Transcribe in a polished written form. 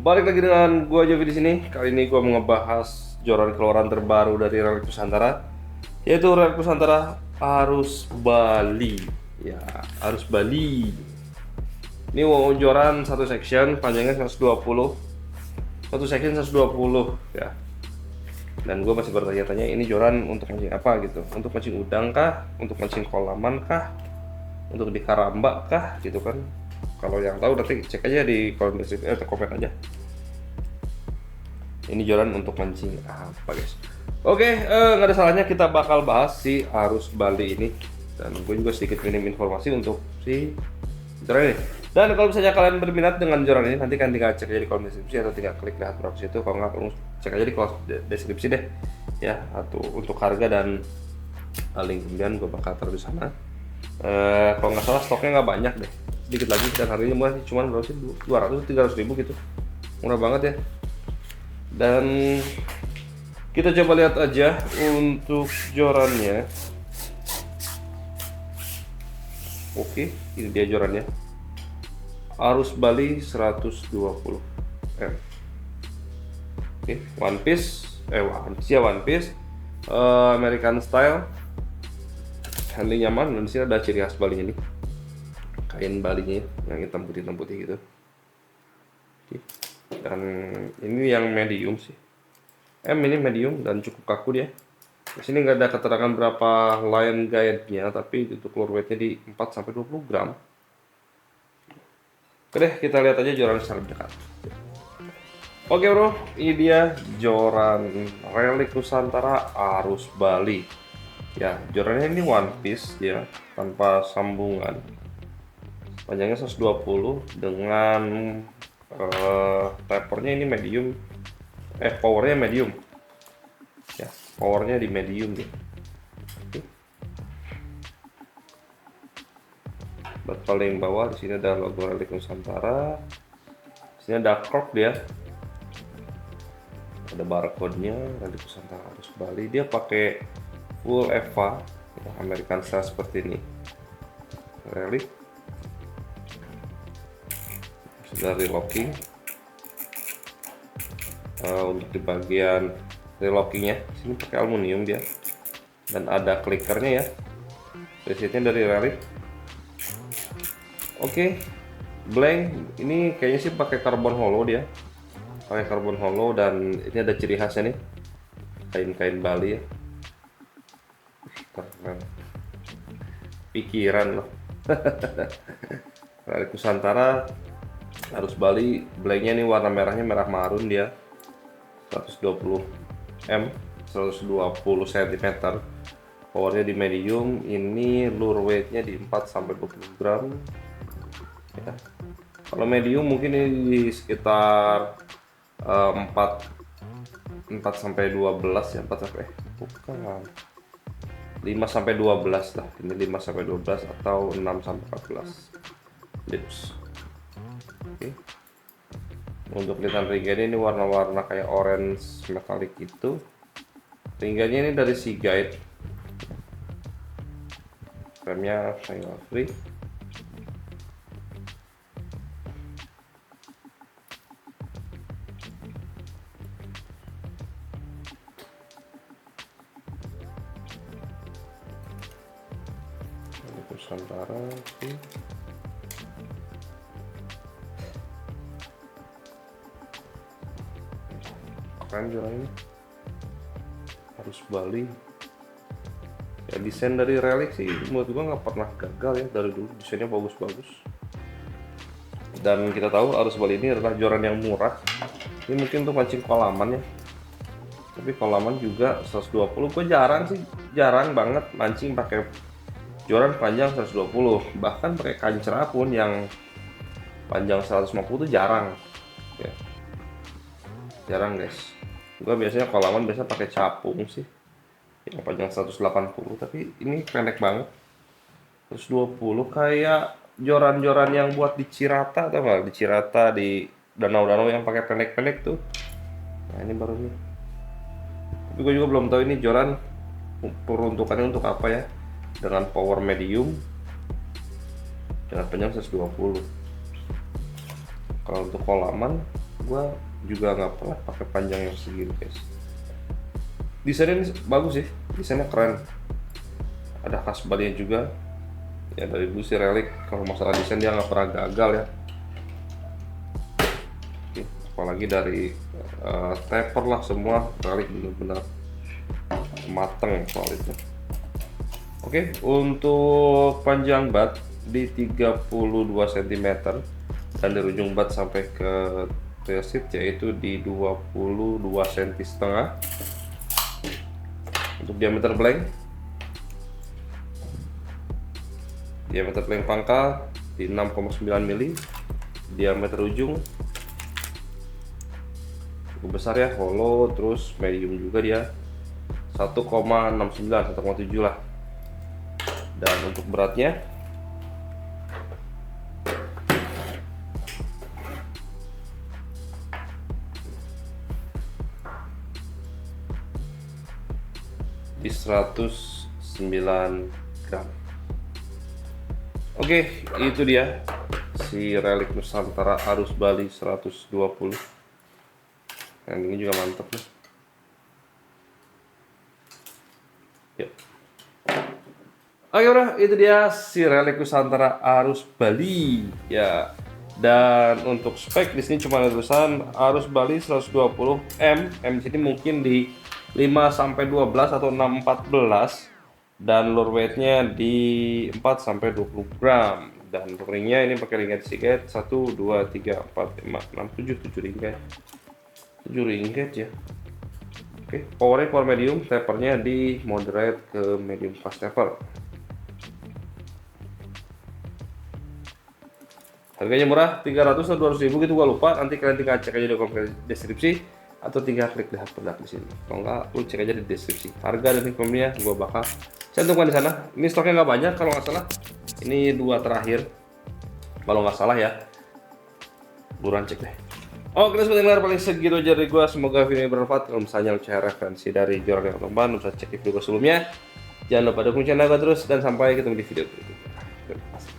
Balik lagi dengan gua Jovi di sini. Kali ini gua mau ngebahas joran keluaran terbaru dari Relic Nusantara, yaitu Relic Nusantara Arus Bali. Ya, Arus Bali. Ini mau joran satu section, panjangnya 120. Satu section 120 ya. Dan gue masih bertanya-tanya ini joran untuk mancing apa gitu. Untuk mancing udang kah? Untuk mancing kolaman kah? Untuk di karambak kah? Gitu kan. Kalau yang tahu nanti cek aja di kolom deskripsi atau komen aja. Ini joran untuk mancing apa guys? Oke, nggak ada salahnya kita bakal bahas si arus Bali ini. Dan gue juga sedikit minim informasi untuk si joran ini. Dan kalau misalnya kalian berminat dengan joran ini, nanti kan tinggal cek aja di kolom deskripsi atau tinggal klik lihat berapa situ. Kalau nggak, cek aja di kolom deskripsi deh ya, atau untuk harga dan link kemudian gue bakal taruh di sana. Kalau nggak salah stoknya nggak banyak deh, sedikit lagi, dan harganya murah, cuma berapa sih, 200-300 ribu gitu, murah banget ya. Dan kita coba lihat aja untuk jorannya. Oke, ini dia jorannya. Arus Bali 120 M. Oke, one piece, one piece, American style, handling nyaman, dan disini ada ciri khas Bali ini, kain Balinya yang hitam putih gitu. Oke. Dan ini yang medium sih, ini medium dan cukup kaku dia. Di sini nggak ada keterangan berapa line guide-nya, tapi untuk lure weight-nya di 4-20 gram. Oke deh, kita lihat aja joran secara dekat. Oke bro, ini dia joran Relic Nusantara Arus Bali. Ya, jorannya ini one piece ya, tanpa sambungan. Panjangnya 120 dengan tapernya ini medium. Powernya medium. Ya, powernya di medium nih. Buat paling bawah di sini ada logo Relic Nusantara. Di sini ada cork dia. Ada barcode-nya Relic Nusantara Arus Bali. Dia pakai full EVA ya, American style seperti ini. Relic sudah relocking. Untuk di bagian relockingnya sini pakai aluminium dia, dan ada clickernya ya. Resitnya dari Relic. Oke, blank ini kayaknya sih pakai carbon hollow dia, pakai carbon hollow, dan ini ada ciri khasnya nih, kain-kain Bali ya. Keren, pikiran loh. Relic Nusantara Arus Bali, blanknya nih warna merahnya merah marun dia, 120 M, 120 cm, powernya di medium. Ini lure weightnya di 4-20 gram ya. Kalau medium mungkin ini di sekitar 4 sampai 12 ya, 4 sampai bukan 5 sampai 12 lah. Ini 5 sampai 12 atau 6 sampai 14 lips. Oke. Untuk lintan ringgannya ini warna-warna kayak orange metallic itu. Ringgannya ini dari Sea Guide. Remnya single free. Nusantara sih. Keren joran ini, Arus Bali ya. Desain dari Relic sih menurut gua nggak pernah gagal ya, dari dulu desainnya bagus-bagus. Dan kita tahu Arus Bali ini adalah joran yang murah. Ini mungkin untuk mancing kolaman ya, tapi kolaman juga 120. Gue jarang banget mancing pakai joran panjang 120, bahkan pakai kancera pun yang panjang 150 itu jarang ya, jarang guys. Gue biasanya kolaman pakai capung sih yang panjang 180, tapi ini pendek banget 120, kayak joran-joran yang buat di Cirata atau enggak, di Cirata, di danau-danau yang pakai pendek-pendek tuh. Nah ini baru nih, tapi gue juga belum tahu ini joran peruntukannya untuk apa ya, dengan power medium dengan panjang 120. Kalau untuk kolaman gua juga nggak pernah pakai panjang yang segini guys. Desainnya ini bagus sih, desainnya keren, ada khas Bali juga ya. Dari dulu sih Relic kalau masalah desain dia nggak pernah gagal ya. Oke, apalagi dari taper lah, semua Relic benar-benar mateng soal itu. Oke, untuk panjang bat di 32 cm dan dari ujung bat sampai ke tail seat yaitu di 22 cm setengah. Untuk diameter blank pangkal di 6,9 mili, diameter ujung cukup besar ya, hollow, terus medium juga dia 1,69 1,7 lah. Dan untuk beratnya di 109 gram. Oke, itu dia si Relic Nusantara Arus Bali 120. Yang ini juga mantap nih. Yuk. Oke bro, itu dia si Relic Nusantara Arus Bali ya. Dan untuk spek di sini cuma ada tulisan Arus Bali 120 M. M di sini mungkin di 5 sampai 12 atau 6 14, dan lure weightnya di 4 sampai 20 gram. Dan ringnya ini pakai ringgit siket 1 2 3 4 5 6 7 ringgit. 7 ringgit ya. Oke, powernya power medium, tapernya di moderate ke medium fast taper. Harganya murah, 300 atau 200 ribu gitu, gua lupa. Nanti kalian tinggal cek aja di kolom deskripsi atau tinggal klik lihat produk di sini. Kalau enggak, lu cek aja di deskripsi. Harga dan informasinya gua bakal cantumkan di sana. Ini stoknya nggak banyak kalau nggak salah. Ini 2 terakhir kalau nggak salah ya. Buruan cek deh. Oke, seperti yang paling segitu aja dari gua. Semoga video ini bermanfaat. Kalau misalnya lu cari referensi dari Jordan yang teman, lu bisa cek di video sebelumnya. Jangan lupa dukung channel gua terus, dan sampai ketemu di video berikutnya. Terima kasih.